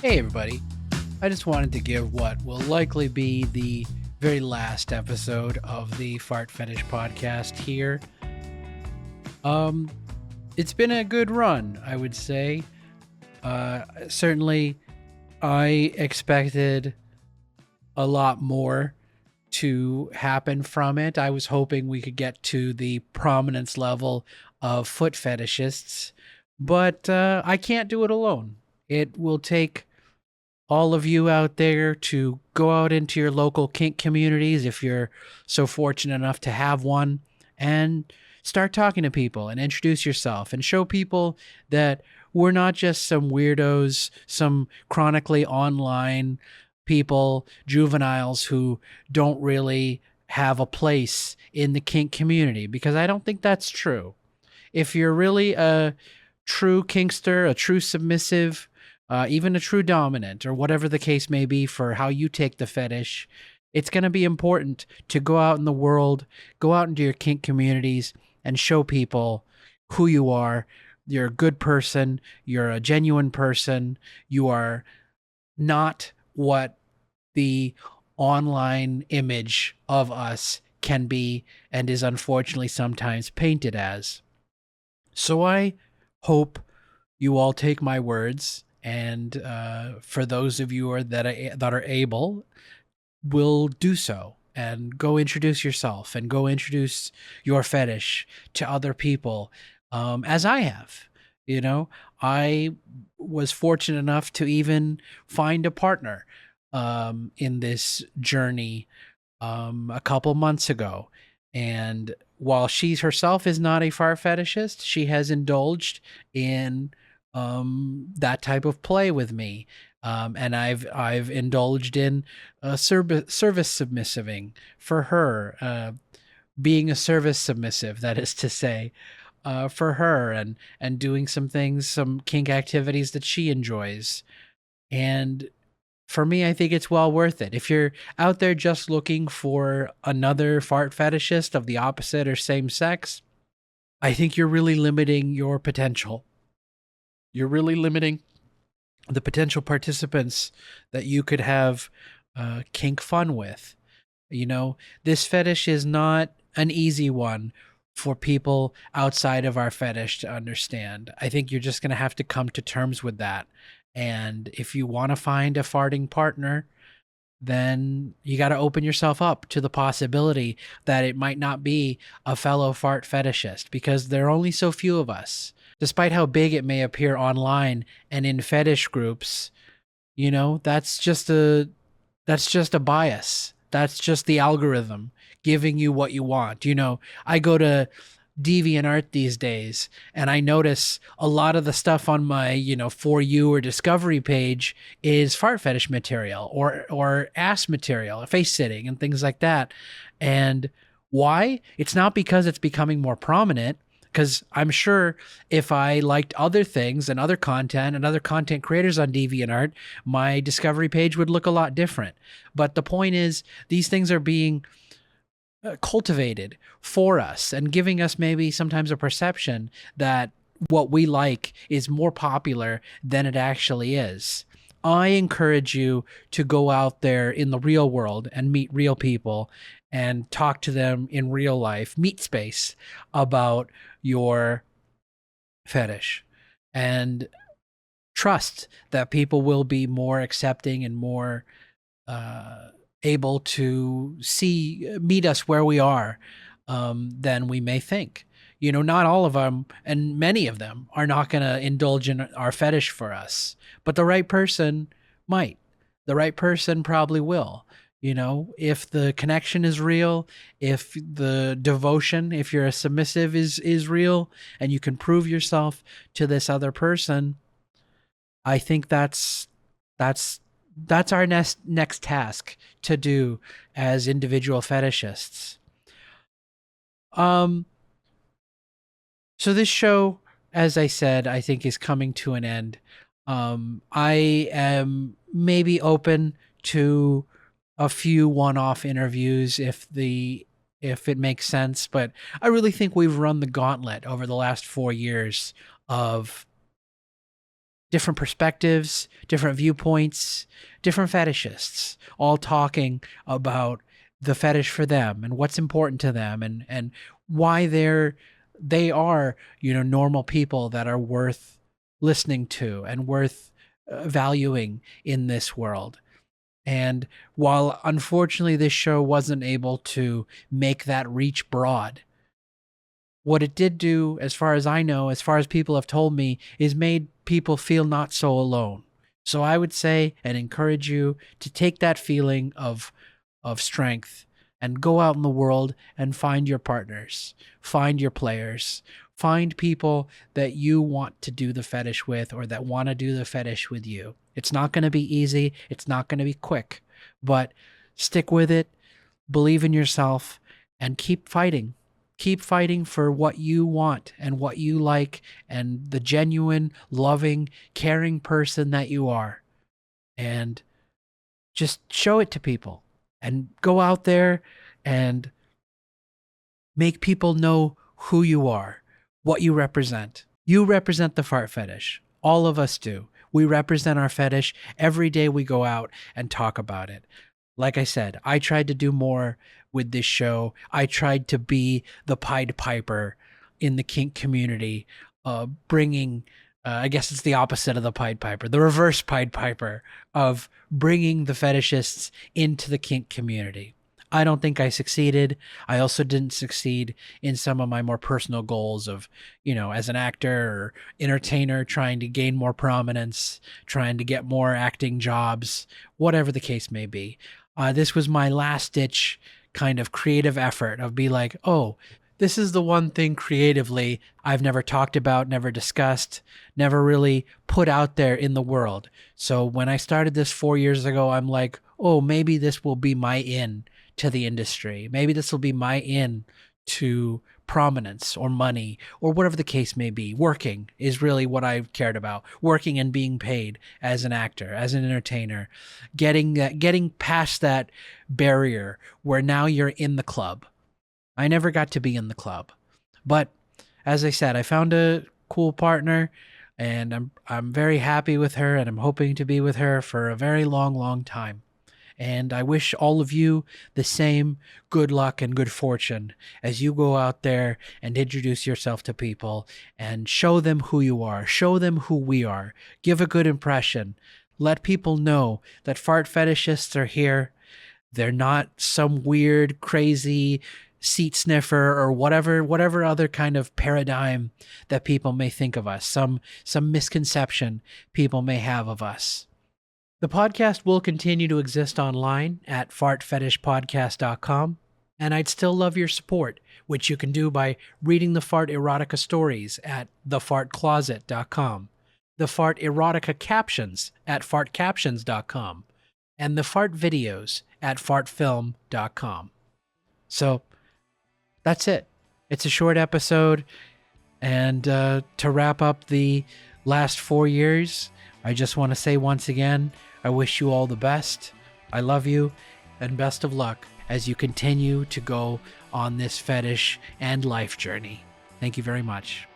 Hey everybody, I just wanted to give what will likely be the very last episode of the Fart Fetish Podcast here. Um, it's been a good run, I would say. Certainly, I expected a lot more to happen from it. I was hoping we could get to the prominence level of foot fetishists, but I can't do it alone. It will take all of you out there to go out into your local kink communities if you're so fortunate enough to have one, and start talking to people and introduce yourself and show people that we're not just some weirdos, some chronically online people, juveniles who don't really have a place in the kink community, because I don't think that's true. If you're really a true kinkster, a true submissive, even a true dominant, or whatever the case may be for how you take the fetish, it's going to be important to go out in the world, go out into your kink communities, and show people who you are. You're a good person. You're a genuine person. You are not what the online image of us can be and is unfortunately sometimes painted as. So I hope you all take my words, and for those of you that are able, will do so and go introduce yourself and go introduce your fetish to other people, as I have. You know, I was fortunate enough to even find a partner in this journey a couple months ago. And while she herself is not a fart fetishist, she has indulged in that type of play with me. And I've indulged in service submissiving for her, being a service submissive, that is to say, for her, and doing some things, some kink activities that she enjoys. And for me, I think it's well worth it. If you're out there just looking for another fart fetishist of the opposite or same sex, I think you're really limiting your potential. You're really limiting the potential participants that you could have kink fun with. You know, this fetish is not an easy one for people outside of our fetish to understand. I think you're just going to have to come to terms with that. And if you want to find a farting partner, then you got to open yourself up to the possibility that it might not be a fellow fart fetishist, because there are only so few of us. Despite how big it may appear online and in fetish groups, you know, that's just a bias. That's just the algorithm giving you what you want. You know, I go to DeviantArt these days, and I notice a lot of the stuff on my, For You or Discovery page is fart fetish material or ass material, face sitting and things like that. And why? It's not because it's becoming more prominent, because I'm sure if I liked other things and other content and other content creators on DeviantArt, my discovery page would look a lot different. But the point is, these things are being cultivated for us and giving us maybe sometimes a perception that what we like is more popular than it actually is. I encourage you to go out there in the real world and meet real people and talk to them in real life, meet space, about your fetish, and trust that people will be more accepting and more able to meet us where we are, than we may think. You know, not all of them, and many of them are not going to indulge in our fetish for us, but the right person might. The right person probably will. You know, if the connection is real, if the devotion, if you're a submissive, is real, and you can prove yourself to this other person, I think that's our next task to do as individual fetishists. So this show, as I said, I think is coming to an end. I am maybe open to a few one-off interviews if it makes sense, but I really think we've run the gauntlet over the last 4 years of different perspectives, different viewpoints, different fetishists, all talking about the fetish for them and what's important to them, and why they are, normal people that are worth listening to and worth valuing in this world. And while unfortunately this show wasn't able to make that reach broad, what it did do, as far as I know, as far as people have told me, is made people feel not so alone. So I would say and encourage you to take that feeling of strength and go out in the world and find your partners, find your players, find people that you want to do the fetish with or that want to do the fetish with you. It's not going to be easy. It's not going to be quick, but stick with it, believe in yourself, and keep fighting. Keep fighting for what you want and what you like and the genuine, loving, caring person that you are. And just show it to people and go out there and make people know who you are, what you represent. You represent the fart fetish. All of us do. We represent our fetish every day we go out and talk about it. Like I said, I tried to do more with this show. I tried to be the Pied Piper in the kink community, bringing, I guess it's the opposite of the Pied Piper, the reverse Pied Piper of bringing the fetishists into the kink community. I don't think I succeeded. I also didn't succeed in some of my more personal goals of, as an actor or entertainer, trying to gain more prominence, trying to get more acting jobs, whatever the case may be. This was my last ditch kind of creative effort of be like, oh, this is the one thing creatively I've never talked about, never discussed, never really put out there in the world. So when I started this 4 years ago, I'm like, oh, maybe this will be my in to the industry. Maybe this will be my in to prominence or money or whatever the case may be. Working is really what I've cared about. Working and being paid as an actor, as an entertainer, getting past that barrier where now you're in the club. I never got to be in the club, but as I said, I found a cool partner and I'm very happy with her, and I'm hoping to be with her for a very long, long time. And I wish all of you the same good luck and good fortune as you go out there and introduce yourself to people and show them who you are, show them who we are, give a good impression. Let people know that fart fetishists are here. They're not some weird, crazy seat sniffer or whatever other kind of paradigm that people may think of us, some misconception people may have of us. The podcast will continue to exist online at fartfetishpodcast.com, and I'd still love your support, which you can do by reading the Fart Erotica stories at thefartcloset.com, the Fart Erotica captions at fartcaptions.com, and the Fart videos at fartfilm.com. So that's it. It's a short episode, and to wrap up the last 4 years, I just want to say once again, I wish you all the best. I love you, and best of luck as you continue to go on this fetish and life journey. Thank you very much.